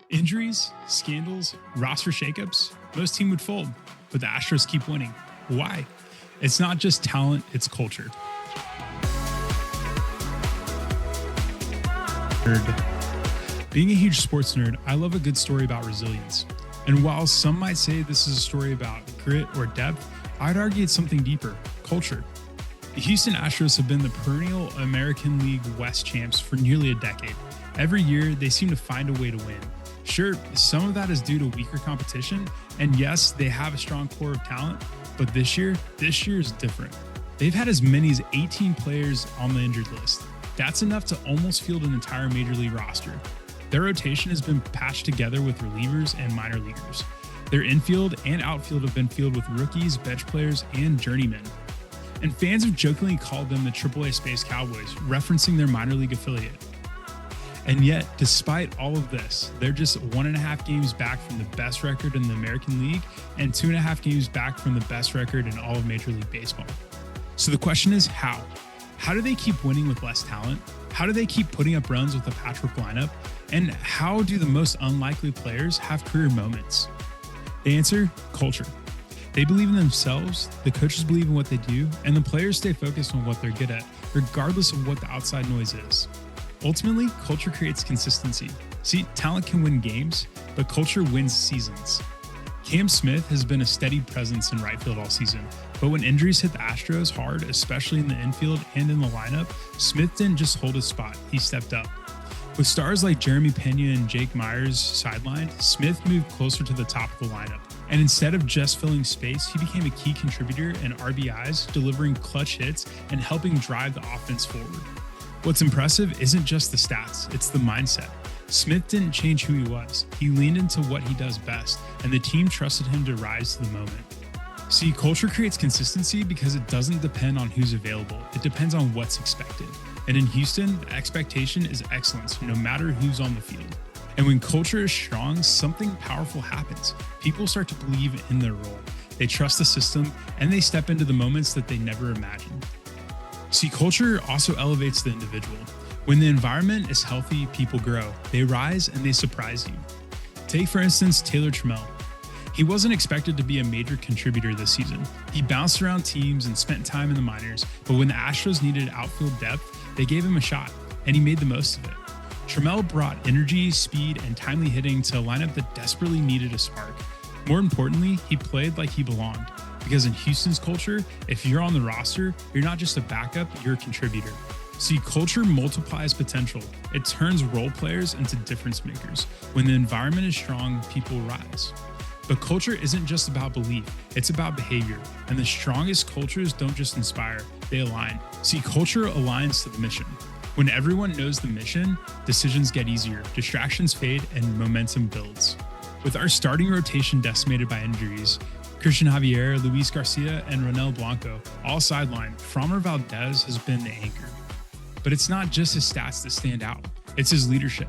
Injuries, scandals, roster shakeups, most teams would fold, but the Astros keep winning. Why? It's not just talent, it's culture. Being a huge sports nerd, I love a good story about resilience. And while some might say this is a story about grit or depth, I'd argue it's something deeper, culture. The Houston Astros have been the perennial American League West champs for nearly a decade. Every year, they seem to find a way to win. Sure, some of that is due to weaker competition, and yes, they have a strong core of talent, but this year is different. They've had as many as 18 players on the injured list. That's enough to almost field an entire major league roster. Their rotation has been patched together with relievers and minor leaguers. Their infield and outfield have been filled with rookies, bench players, and journeymen. And fans have jokingly called them the AAA Space Cowboys, referencing their minor league affiliate. And yet, despite all of this, they're just 1.5 games back from the best record in the American League and 2.5 games back from the best record in all of Major League Baseball. So the question is how? How do they keep winning with less talent? How do they keep putting up runs with a patchwork lineup? And how do the most unlikely players have career moments? The answer, culture. They believe in themselves, the coaches believe in what they do, and the players stay focused on what they're good at, regardless of what the outside noise is. Ultimately, culture creates consistency. See, talent can win games, but culture wins seasons. Cam Smith has been a steady presence in right field all season, but when injuries hit the Astros hard, especially in the infield and in the lineup, Smith didn't just hold his spot, he stepped up. With stars like Jeremy Pena and Jake Myers sidelined, Smith moved closer to the top of the lineup. And instead of just filling space, he became a key contributor in RBIs, delivering clutch hits and helping drive the offense forward. What's impressive isn't just the stats, it's the mindset. Smith didn't change who he was. He leaned into what he does best, and the team trusted him to rise to the moment. See, culture creates consistency because it doesn't depend on who's available. It depends on what's expected. And in Houston, the expectation is excellence, no matter who's on the field. And when culture is strong, something powerful happens. People start to believe in their role. They trust the system, and they step into the moments that they never imagined. See, culture also elevates the individual. When the environment is healthy, people grow. They rise and they surprise you. Take, for instance, Taylor Trammell. He wasn't expected to be a major contributor this season. He bounced around teams and spent time in the minors, but when the Astros needed outfield depth, they gave him a shot, and he made the most of it. Trammell brought energy, speed, and timely hitting to a lineup that desperately needed a spark. More importantly, he played like he belonged. Because in Houston's culture, if you're on the roster, you're not just a backup, you're a contributor. See, culture multiplies potential. It turns role players into difference makers. When the environment is strong, people rise. But culture isn't just about belief, it's about behavior. And the strongest cultures don't just inspire, they align. See, culture aligns to the mission. When everyone knows the mission, decisions get easier, distractions fade, and momentum builds. With our starting rotation decimated by injuries, Christian Javier, Luis Garcia, and Ronel Blanco all sidelined, Framber Valdez has been the anchor. But it's not just his stats that stand out, it's his leadership.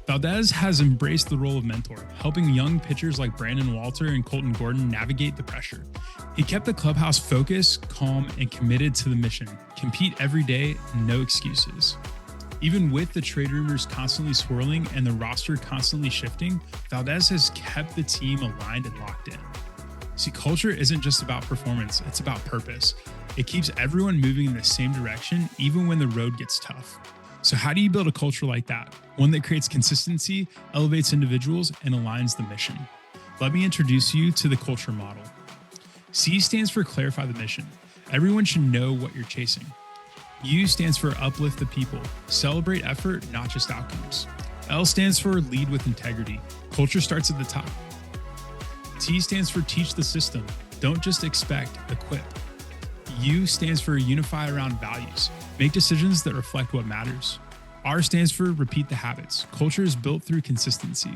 Valdez has embraced the role of mentor, helping young pitchers like Brandon Walter and Colton Gordon navigate the pressure. He kept the clubhouse focused, calm, and committed to the mission. Compete every day, no excuses. Even with the trade rumors constantly swirling and the roster constantly shifting, Valdez has kept the team aligned and locked in. See, culture isn't just about performance, it's about purpose. It keeps everyone moving in the same direction, even when the road gets tough. So how do you build a culture like that? One that creates consistency, elevates individuals, and aligns the mission. Let me introduce you to the culture model. C stands for clarify the mission. Everyone should know what you're chasing. U stands for uplift the people. Celebrate effort, not just outcomes. L stands for lead with integrity. Culture starts at the top. T stands for teach the system. Don't just expect, equip. U stands for unify around values. Make decisions that reflect what matters. R stands for repeat the habits. Culture is built through consistency.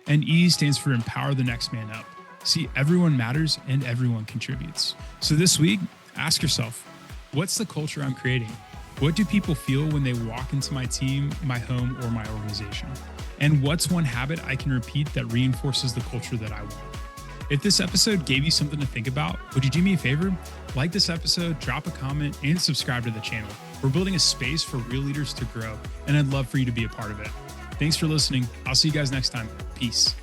And E stands for empower the next man up. See, everyone matters and everyone contributes. So this week, ask yourself, what's the culture I'm creating? What do people feel when they walk into my team, my home, or my organization? And what's one habit I can repeat that reinforces the culture that I want? If this episode gave you something to think about, would you do me a favor? Like this episode, drop a comment, and subscribe to the channel. We're building a space for real leaders to grow, and I'd love for you to be a part of it. Thanks for listening. I'll see you guys next time. Peace. Peace.